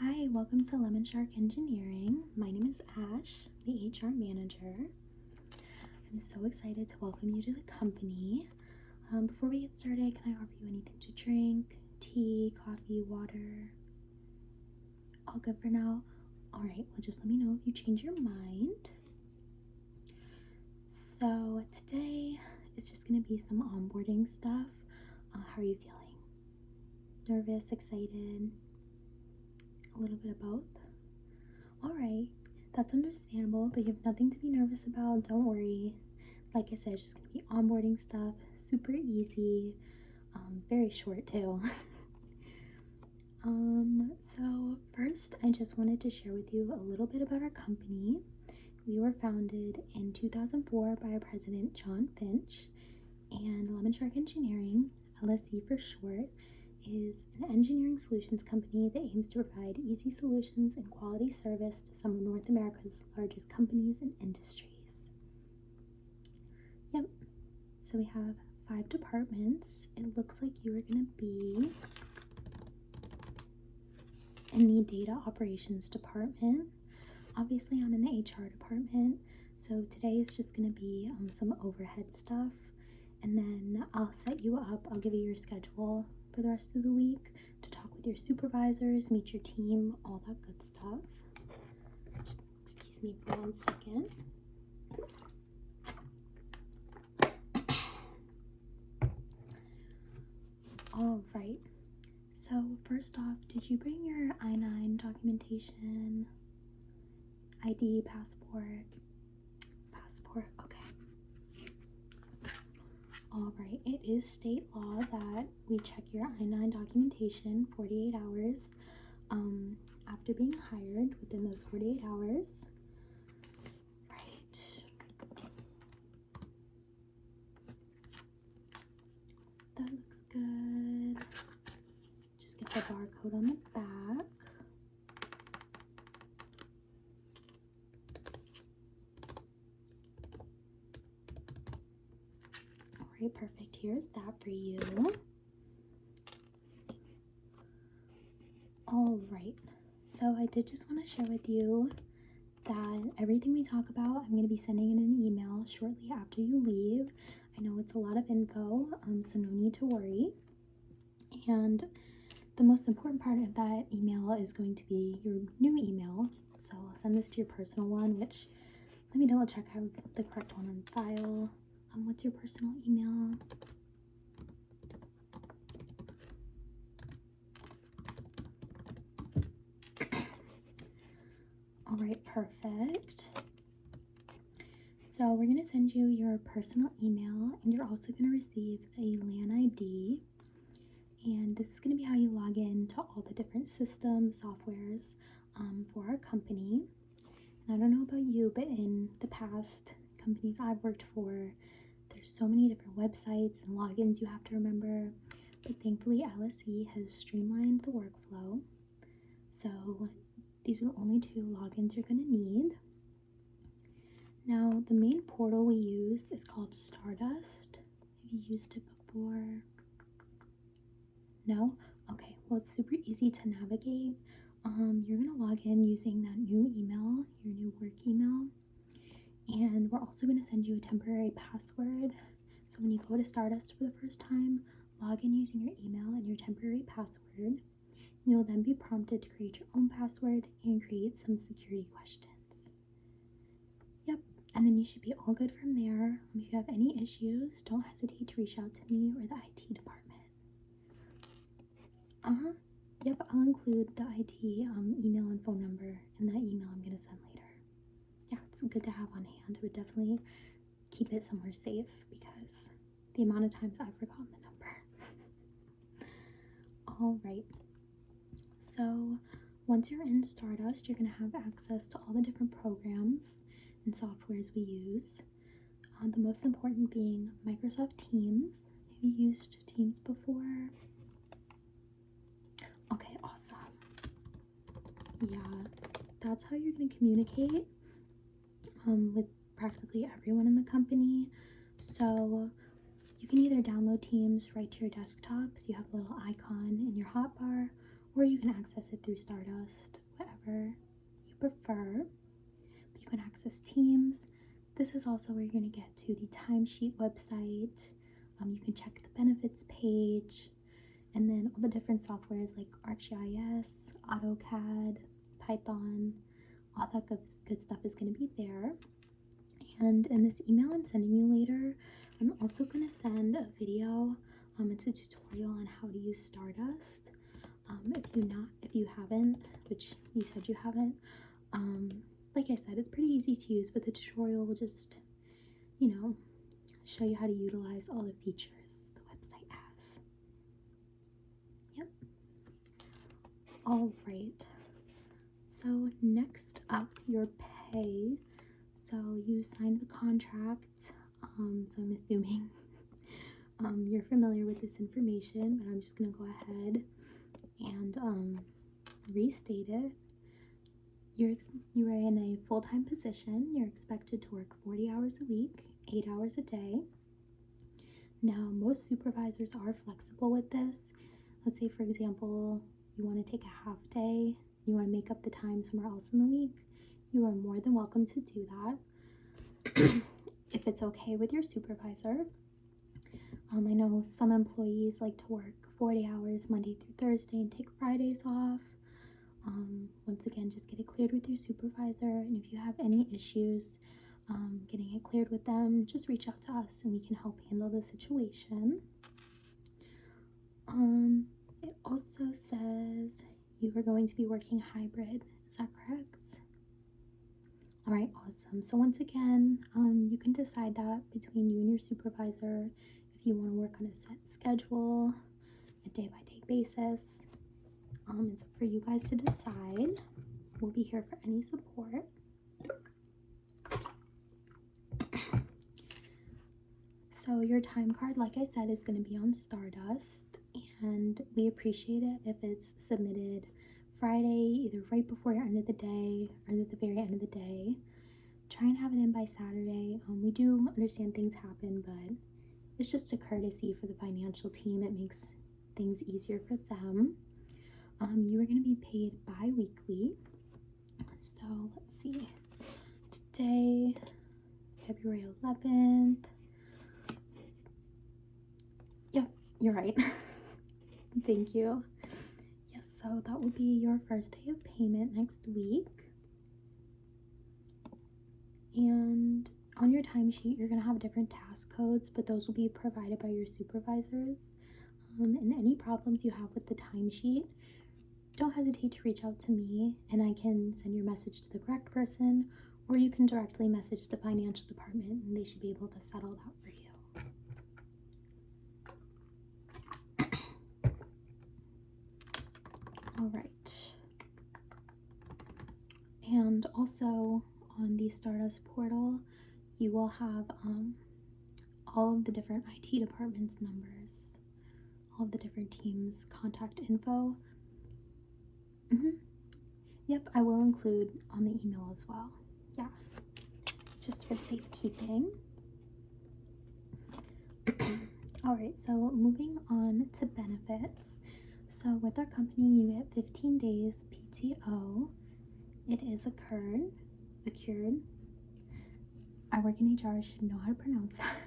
Hi, welcome to Lemon Shark Engineering. My name is Ash, the HR manager. I'm so excited to welcome you to the company. Before we get started, can I offer you anything to drink? Tea, coffee, water? All good for now? Alright, well just let me know if you change your mind. So today it's just going to be some onboarding stuff. How are you feeling? Nervous, excited? A little bit of both? Alright, that's understandable, but you have nothing to be nervous about. Don't worry. Like I said, it's just going to be onboarding stuff, super easy, very short too. So first, I just wanted to share with you a little bit about our company. We were founded in 2004 by our president, John Finch, and Lemon Shark Engineering, LSE for short, is an engineering solutions company that aims to provide easy solutions and quality service to some of North America's largest companies and industries. Yep, so we have 5 departments. It looks like you are going to be in the data operations department. Obviously, I'm in the HR department, so today is just going to be some overhead stuff, and then I'll set you up. I'll give you your schedule for the rest of the week to talk with your supervisors, meet your team, all that good stuff. Just excuse me for 1 second. All right, so first off, did you bring your I-9 documentation? ID, passport? Okay. All right, it is state law that we check your I-9 documentation 48 hours after being hired, within those 48 hours. Right. That looks good. Just get the barcode on the back. Alright, perfect. Here's that for you. Alright, so I did just want to share with you that everything we talk about, I'm going to be sending in an email shortly after you leave. I know it's a lot of info, so no need to worry. And the most important part of that email is going to be your new email. So I'll send this to your personal one, which, let me double check I have the correct one on file. What's your personal email? Alright, perfect. So we're going to send you your personal email, and you're also going to receive a LAN ID. And this is going to be how you log in to all the different systems, softwares for our company. And I don't know about you, but in the past companies I've worked for, there's so many different websites and logins you have to remember. But thankfully, LSE has streamlined the workflow. So these are the only 2 logins you're going to need. Now, the main portal we use is called Stardust. Have you used it before? No? Okay, well, it's super easy to navigate. You're going to log in using that new email, your new work email. And we're also going to send you a temporary password. So when you go to Stardust for the first time, log in using your email and your temporary password. You'll then be prompted to create your own password and create some security questions. Yep, and then you should be all good from there. If you have any issues, don't hesitate to reach out to me or the IT department. Yep, I'll include the IT email and phone number in that email I'm going to send later. Yeah, it's good to have on hand. I would definitely keep it somewhere safe because the amount of times I've forgotten the number. All right. So once you're in Stardust, you're going to have access to all the different programs and softwares we use. The most important being Microsoft Teams. Have you used Teams before? Okay, awesome. Yeah, that's how you're going to communicate with practically everyone in the company. So you can either download Teams right to your desktop, so you have a little icon in your hotbar, or you can access it through Stardust, whatever you prefer. But you can access Teams. This is also where you're going to get to the timesheet website. You can check the benefits page, and then all the different softwares like ArcGIS, AutoCAD, Python, all that good stuff is going to be there. And in this email I'm sending you later, I'm also going to send a video. It's a tutorial on how to use Stardust. If you haven't, which you said you haven't, like I said, it's pretty easy to use, but the tutorial will just, show you how to utilize all the features the website has. Yep. All right. So next up, your pay. So you signed the contract. So I'm assuming you're familiar with this information, but I'm just gonna go ahead and restate it. You are in a full-time position. You're expected to work 40 hours a week, 8 hours a day. Now, most supervisors are flexible with this. Let's say, for example, you want to take a half day, you want to make up the time somewhere else in the week, you are more than welcome to do that if it's okay with your supervisor. I know some employees like to work 40 hours Monday through Thursday and take Fridays off. Once again, just get it cleared with your supervisor, and if you have any issues getting it cleared with them, just reach out to us and we can help handle the situation. It also says you are going to be working hybrid. Is that correct? All right, awesome. So once again, you can decide that between you and your supervisor if you want to work on a set schedule, a day-by-day basis. It's up for you guys to decide. We'll be here for any support. So your time card, like I said, is going to be on Stardust, and we appreciate it if it's submitted Friday, either right before your end of the day or at the very end of the day. Try and have it in by Saturday. We do understand things happen, but it's just a courtesy for the financial team. It makes things easier for them. You are going to be paid bi-weekly. So let's see. Today, February 11th. Yep, you're right. Thank you. Yes, so that will be your first day of payment next week. And on your timesheet, you're going to have different task codes, but those will be provided by your supervisors. And any problems you have with the timesheet, don't hesitate to reach out to me, and I can send your message to the correct person, or you can directly message the financial department, and they should be able to settle that for you. All right. And also on the Stardust portal, you will have all of the different IT departments' numbers, all of the different teams' contact info. Yep, I will include on the email as well. Yeah, just for safekeeping. All right, so moving on to benefits. So with our company, you get 15 days PTO. It is accrued. I work in HR, I should know how to pronounce that.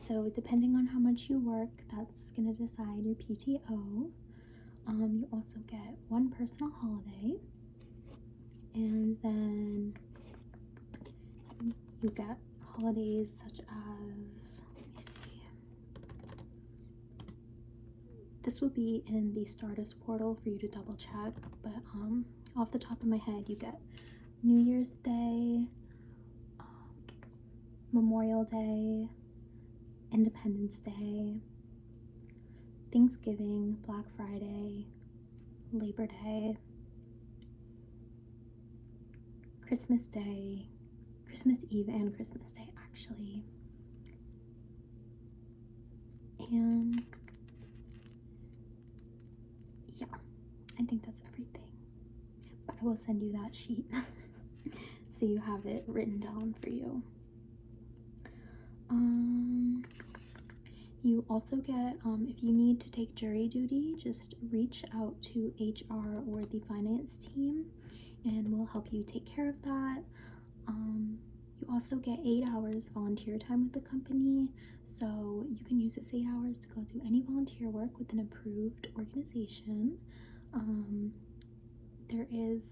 So depending on how much you work, that's gonna decide your PTO. You also get one personal holiday, and then you get holidays such as, let me see, this will be in the Stardust portal for you to double check, but off the top of my head, you get New Year's Day, Memorial Day, Independence Day, Thanksgiving, Black Friday, Labor Day, Christmas Day, Christmas Eve and Christmas Day actually, and yeah, I think that's everything, but I will send you that sheet so you have it written down for you. You also get, if you need to take jury duty, just reach out to HR or the finance team and we'll help you take care of that. You also get 8 hours volunteer time with the company, so you can use this 8 hours to go do any volunteer work with an approved organization. There is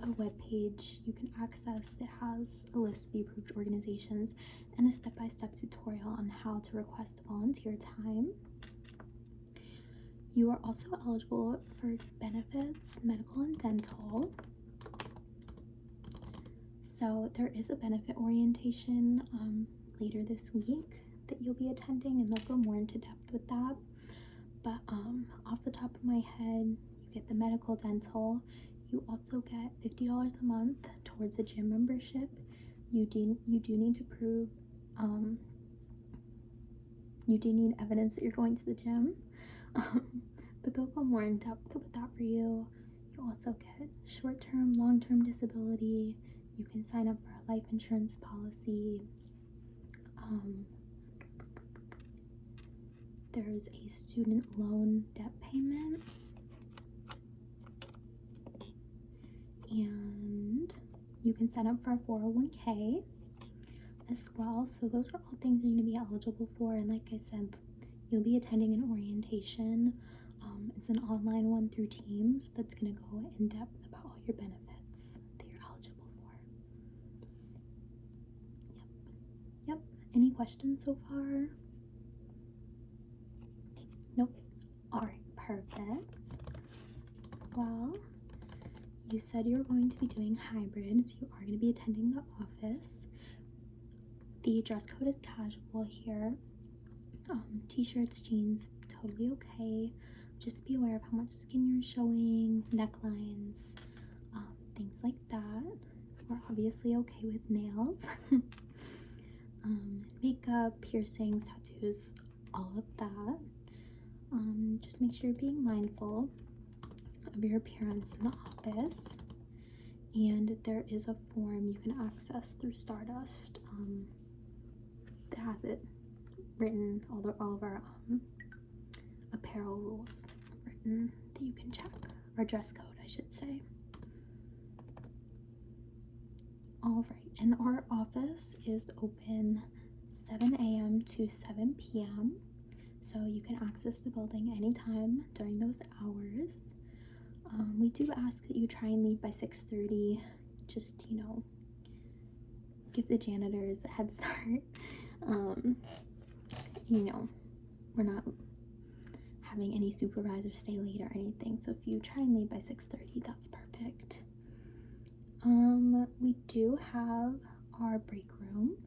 a web page you can access that has a list of the approved organizations and a step-by-step tutorial on how to request volunteer time. You are also eligible for benefits, medical and dental. So there is a benefit orientation later this week that you'll be attending, and they'll go more into depth with that. But off the top of my head, you get the medical, dental. You also get $50 a month towards a gym membership. You do need to prove, you do need evidence that you're going to the gym. But they'll go more in depth with that for you. You also get short-term, long-term disability. You can sign up for a life insurance policy. There's a student loan debt payment. And you can sign up for a 401k as well. So those are all things you're going to be eligible for. And like I said, you'll be attending an orientation. It's an online one through Teams that's going to go in depth about all your benefits that you're eligible for. Yep. Any questions so far? Nope. All right, perfect. Well, you said you're going to be doing hybrids. You are going to be attending the office. The dress code is casual here. T-shirts, jeans, totally okay. Just be aware of how much skin you're showing, necklines, things like that. We're obviously okay with nails. Makeup, piercings, tattoos, all of that. Just make sure you're being mindful of your appearance in the office. And there is a form you can access through Stardust that has it written, all of our apparel rules written that you can check, or dress code I should say. All right, and our office is open 7 a.m. to 7 p.m. so you can access the building anytime during those hours. We do ask that you try and leave by 6:30, just, give the janitors a head start. We're not having any supervisors stay late or anything, so if you try and leave by 6:30, that's perfect. We do have our break room.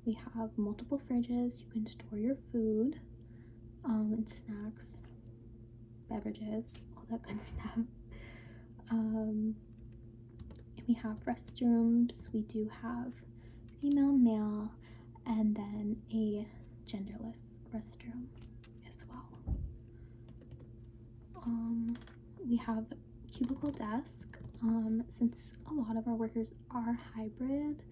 We have multiple fridges. You can store your food, and snacks, beverages, all that good stuff. And we have restrooms. We do have female, male, and then a genderless restroom as well. We have cubicle desk. Since a lot of our workers are hybrid,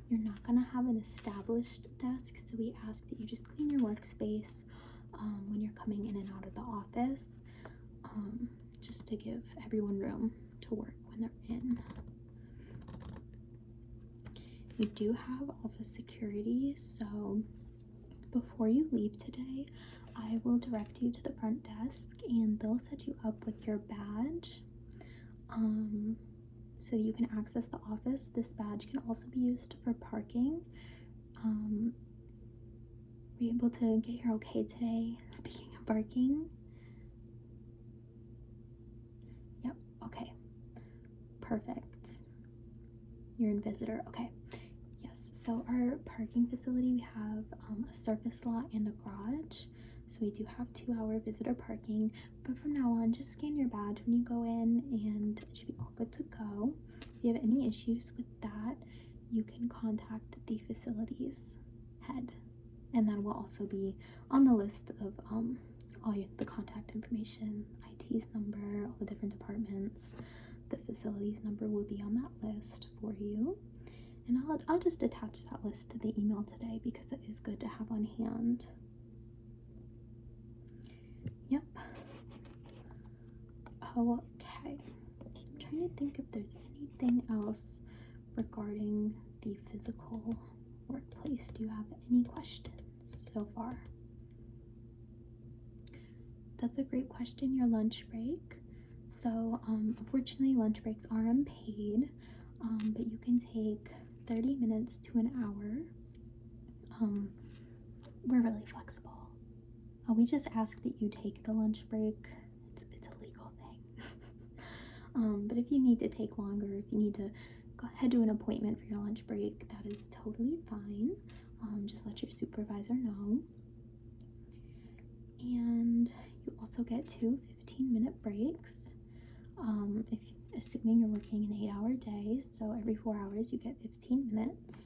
you're not gonna have an established desk, so we ask that you just clean your workspace when you're coming in and out of the office, just to give everyone room to work when they're in. You do have office security, so before you leave today, I will direct you to the front desk and they'll set you up with your badge, so you can access the office. This badge can also be used for parking. Were you able to get your okay today? Speaking of parking. Yep, okay. Perfect. You're in visitor, okay. Yes, so our parking facility, we have a surface lot and a garage. So we do have 2-hour visitor parking, but from now on, just scan your badge when you go in and it should be all good to go. If you have any issues with that, you can contact the facilities head, and that will also be on the list of all the contact information, IT's number, all the different departments. The facilities number will be on that list for you, and I'll just attach that list to the email today because it is good to have on hand. Yep. Okay. I'm trying to think if there's anything else regarding the physical workplace. Do you have any questions so far? That's a great question. Your lunch break. So, unfortunately, lunch breaks are unpaid, but you can take 30 minutes to an hour. We're really flexible. We just ask that you take the lunch break. It's a legal thing. But if you need to take longer, if you need to go ahead to an appointment for your lunch break, that is totally fine. Just let your supervisor know. And you also get 2 15-minute breaks. Assuming you're working an 8-hour day, so every 4 hours you get 15 minutes.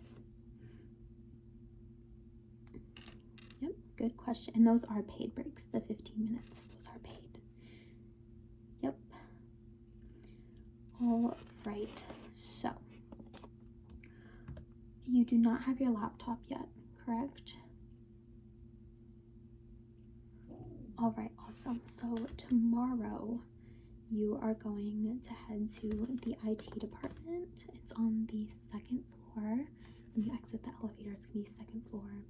Yep, good question. And those are paid breaks, the 15 minutes, those are paid. Yep. All right, so you do not have your laptop yet, correct? All right, awesome. So tomorrow you are going to head to the IT department. It's on the 2nd floor. When you exit the elevator, it's gonna be 2nd floor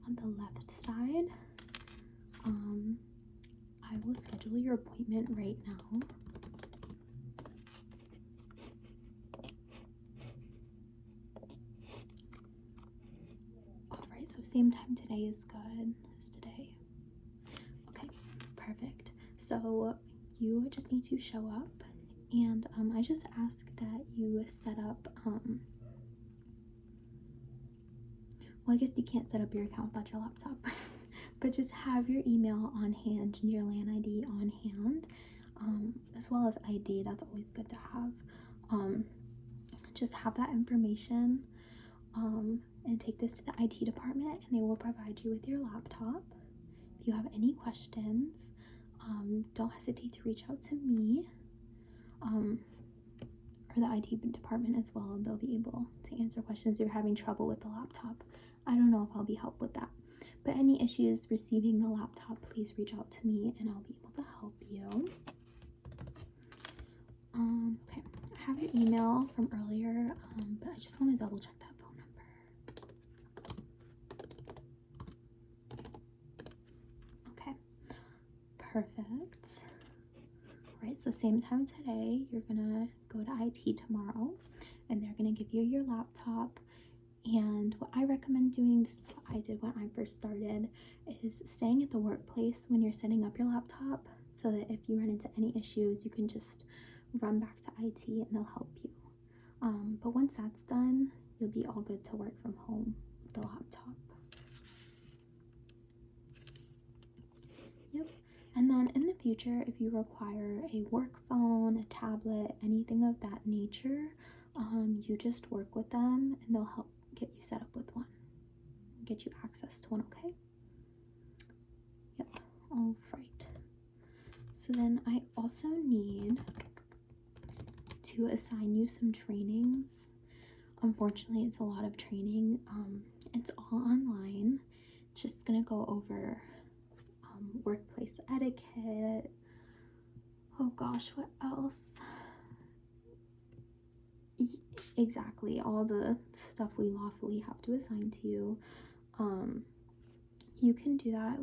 on the left side. I will schedule your appointment right now. All right, so same time today is good as today. Okay, perfect. So you just need to show up, and I just ask that you set up, well, I guess you can't set up your account without your laptop, but just have your email on hand and your LAN ID on hand, as well as ID. That's always good to have. Just have that information, and take this to the IT department, and they will provide you with your laptop. If you have any questions, don't hesitate to reach out to me, or the IT department as well. They'll be able to answer questions if you're having trouble with the laptop. I don't know if I'll be helped with that, but any issues receiving the laptop, please reach out to me and I'll be able to help you. Okay, I have your email from earlier, but I just want to double check that phone number. Okay, perfect. All right, so same time today, you're gonna go to IT tomorrow, and they're gonna give you your laptop. And what I recommend doing, this is what I did when I first started, is staying at the workplace when you're setting up your laptop, so that if you run into any issues, you can just run back to IT and they'll help you. But once that's done, you'll be all good to work from home with the laptop. Yep. And then in the future, if you require a work phone, a tablet, anything of that nature, you just work with them and they'll help get you set up with one, get you access to one. Okay. Yep. All right, so then I also need to assign you some trainings. Unfortunately, it's a lot of training. It's all online. It's just gonna go over workplace etiquette. Oh gosh, what else? Exactly, all the stuff we lawfully have to assign to you. You can do that.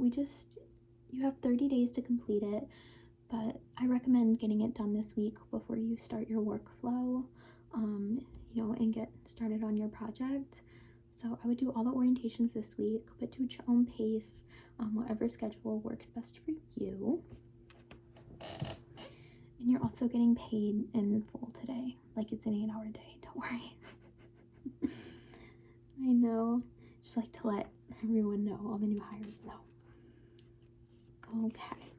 You have 30 days to complete it, but I recommend getting it done this week before you start your workflow, and get started on your project. So I would do all the orientations this week, but do at your own pace, whatever schedule works best for you. And you're also getting paid in full today, like it's an 8-hour day, don't worry. I know, just like to let everyone know, all the new hires know. Okay,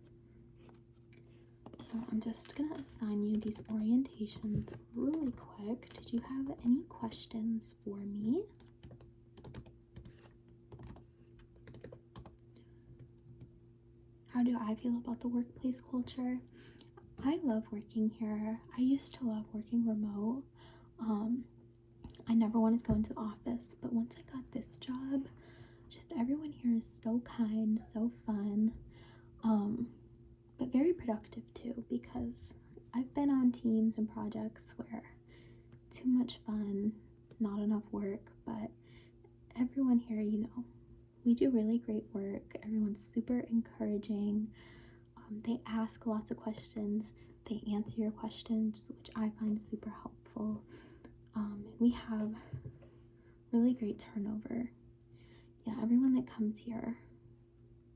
so I'm just gonna assign you these orientations really quick. Did you have any questions for me? How do I feel about the workplace culture? I love working here. I used to love working remote. I never wanted to go into the office, but once I got this job, just everyone here is so kind, so fun. but very productive too, because I've been on teams and projects where too much fun, not enough work, but everyone here, you know, we do really great work. Everyone's super encouraging. They ask lots of questions. They answer your questions, which I find super helpful. We have really great turnover. Yeah, everyone that comes here,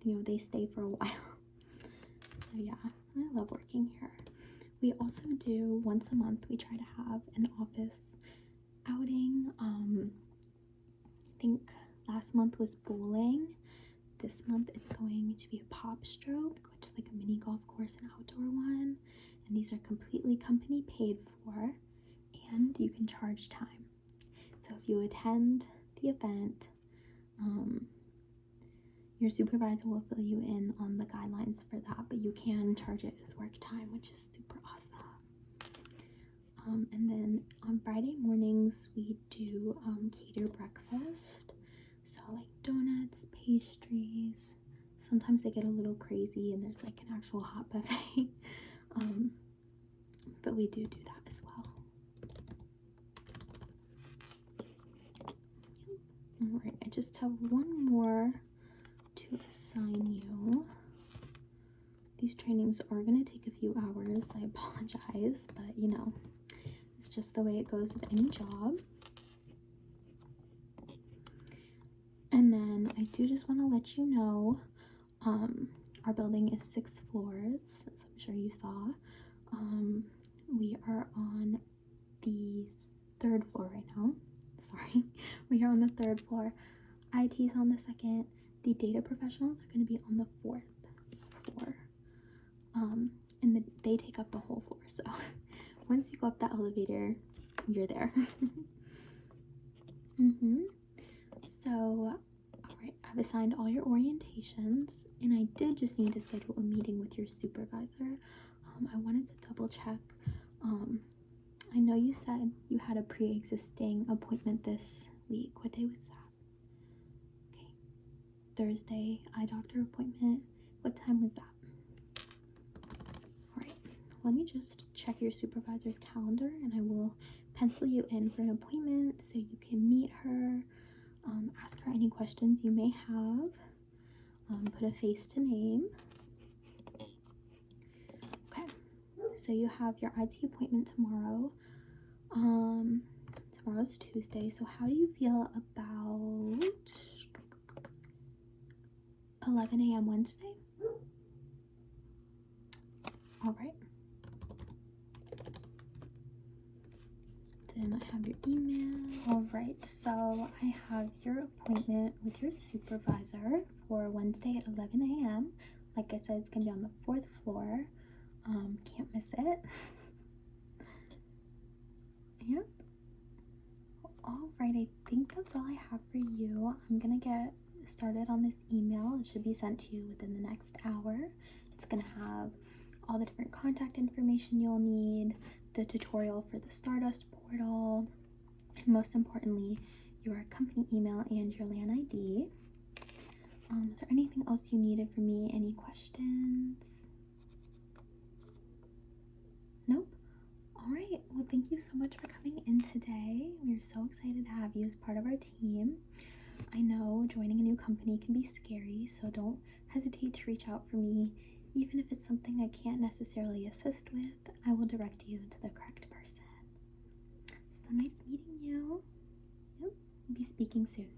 you know, they stay for a while. So yeah, I love working here. We also do once a month, we try to have an office outing. I think last month was bowling. This month it's going to be a pop stroke, which is like a mini golf course, an outdoor one. And these are completely company paid for, and you can charge time. So if you attend the event, your supervisor will fill you in on the guidelines for that, but you can charge it as work time, which is super awesome. And then on Friday mornings, we do cater breakfast. So like donuts, pastries. Sometimes they get a little crazy and there's like an actual hot buffet. But we do that as well. All right, I just have one more to assign you. These trainings are going to take a few hours. I apologize, but you know, it's just the way it goes with any job. And then I do just want to let you know, our building is 6 floors, as I'm sure you saw. We are on the 3rd floor right now. Sorry, we are on the 3rd floor. IT is on the 2nd. The data professionals are going to be on the 4th floor. And they take up the whole floor. So once you go up the elevator, you're there. So, all right, I've assigned all your orientations, and I did just need to schedule a meeting with your supervisor. I wanted to double check. I know you said you had a pre-existing appointment this week. What day was that? Okay, Thursday, eye doctor appointment. What time was that? All right, let me just check your supervisor's calendar, and I will pencil you in for an appointment so you can meet her, ask her any questions you may have, put a face to name. Okay, so you have your IT appointment tomorrow. Tomorrow's Tuesday, so how do you feel about 11 a.m. Wednesday? All right. Then I have your email. All right, so I have your appointment with your supervisor for Wednesday at 11 a.m. Like I said, it's gonna be on the 4th floor. Can't miss it. Yep. All right, I think that's all I have for you. I'm gonna get started on this email. It should be sent to you within the next hour. It's gonna have all the different contact information you'll need, the tutorial for the Stardust portal, and most importantly, your company email and your LAN ID. Is there anything else you needed from me? Any questions? Nope? All right, well, thank you so much for coming in today. We're so excited to have you as part of our team. I know joining a new company can be scary, so don't hesitate to reach out for me. Even if it's something I can't necessarily assist with, I will direct you to the correct person. So nice meeting you. Yep, we'll be speaking soon.